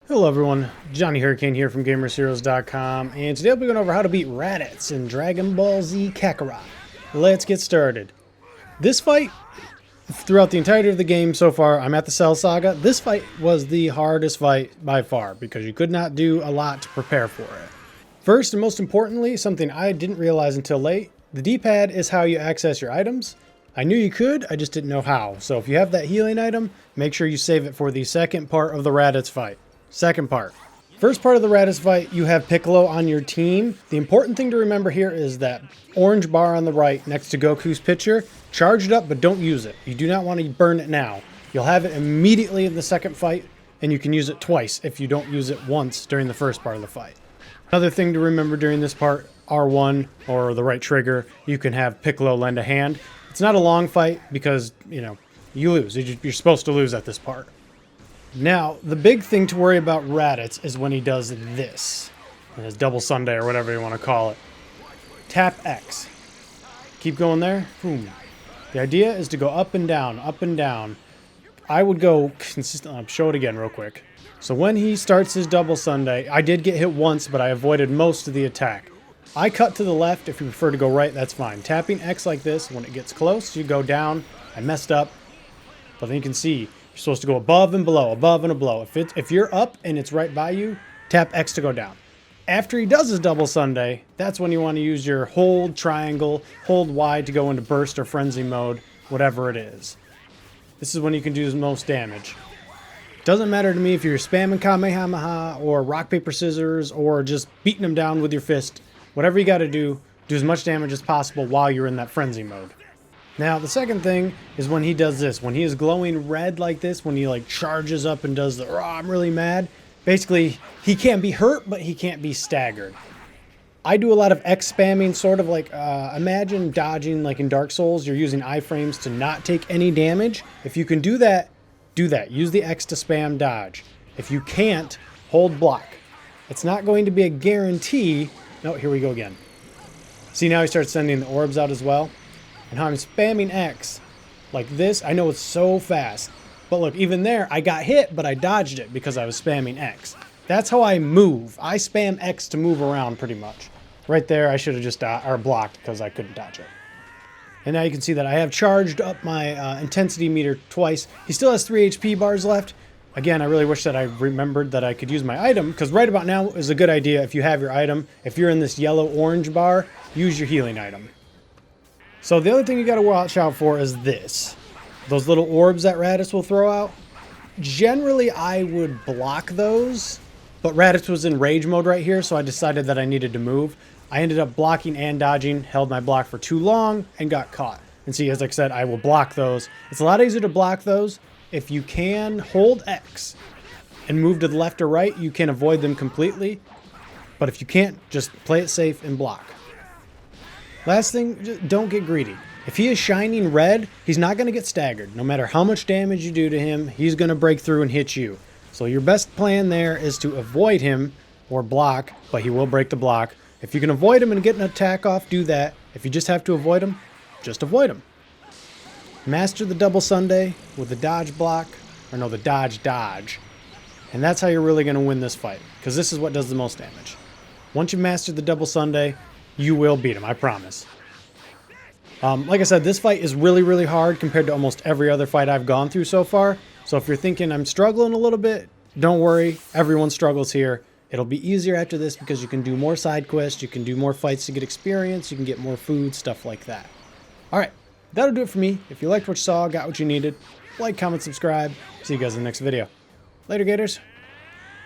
Hello everyone, Johnny Hurricane here from GamersHeroes.com, and today I'll be going over how to beat Raditz in Dragon Ball Z Kakarot. Let's get started. This fight, throughout the entirety of the game so far, I'm at the Cell Saga. This fight was the hardest fight by far because you could not do a lot to prepare for it. First and most importantly, something I didn't realize until late, the D-pad is how you access your items. I knew you could, I just didn't know how. So if you have that healing item, make sure you save it for the second part of the Raditz fight. Second part. First part of the Raditz fight, you have Piccolo on your team. The important thing to remember here is that orange bar on the right next to Goku's picture, charge it up but don't use it. You do not want to burn it now. You'll have it immediately in the second fight, and you can use it twice if you don't use it once during the first part of the fight. Another thing to remember during this part, R1 or the right trigger, you can have Piccolo lend a hand. It's not a long fight because, you lose. You're supposed to lose at this part. Now, the big thing to worry about Raditz is when he does this. His double Sunday or whatever you want to call it. Tap X. Keep going there. Boom. The idea is to go up and down, up and down. I would go consistently. I'll show it again real quick. So when he starts his double Sunday, I did get hit once, but I avoided most of the attack. I cut to the left. If you prefer to go right, that's fine. Tapping X like this, when it gets close, you go down. I messed up. But then you can see, you're supposed to go above and below, above and below. If you're up and it's right by you, tap X to go down. After he does his double Sunday, that's when you want to use your hold triangle, hold Y to go into burst or frenzy mode, whatever it is. This is when you can do the most damage. Doesn't matter to me if you're spamming Kamehameha or rock, paper, scissors or just beating him down with your fist. Whatever you got to do as much damage as possible while you're in that frenzy mode. Now, the second thing is when he does this. When he is glowing red like this, when he charges up and does the, oh, I'm really mad. Basically, he can't be hurt, but he can't be staggered. I do a lot of X spamming, sort of like, imagine dodging like in Dark Souls. You're using iframes to not take any damage. If you can do that, do that. Use the X to spam dodge. If you can't, hold block. It's not going to be a guarantee. No, here we go again. See, now he starts sending the orbs out as well. And how I'm spamming X like this, I know it's so fast. But look, even there, I got hit, but I dodged it because I was spamming X. That's how I move. I spam X to move around pretty much. Right there, I should have just blocked because I couldn't dodge it. And now you can see that I have charged up my intensity meter twice. He still has 3 HP bars left. Again, I really wish that I remembered that I could use my item, because right about now is a good idea if you have your item. If you're in this yellow-orange bar, use your healing item. So the other thing you got to watch out for is this. Those little orbs that Raditz will throw out. Generally, I would block those, but Raditz was in rage mode right here, so I decided that I needed to move. I ended up blocking and dodging, held my block for too long, and got caught. And see, as I said, I will block those. It's a lot easier to block those. If you can hold X and move to the left or right, you can avoid them completely. But if you can't, just play it safe and block. Last thing, just don't get greedy. If he is shining red, he's not going to get staggered. No matter how much damage you do to him, he's going to break through and hit you. So your best plan there is to avoid him or block, but he will break the block. If you can avoid him and get an attack off, do that. If you just have to avoid him, just avoid him. Master the double Sunday with the dodge block, or no, the dodge. And that's how you're really going to win this fight, because this is what does the most damage. Once you've mastered the double Sunday, you will beat him, I promise. Like I said, this fight is really, really hard compared to almost every other fight I've gone through so far. So if you're thinking I'm struggling a little bit, don't worry. Everyone struggles here. It'll be easier after this because you can do more side quests, you can do more fights to get experience, you can get more food, stuff like that. Alright, that'll do it for me. If you liked what you saw, got what you needed, like, comment, subscribe. See you guys in the next video. Later, Gators.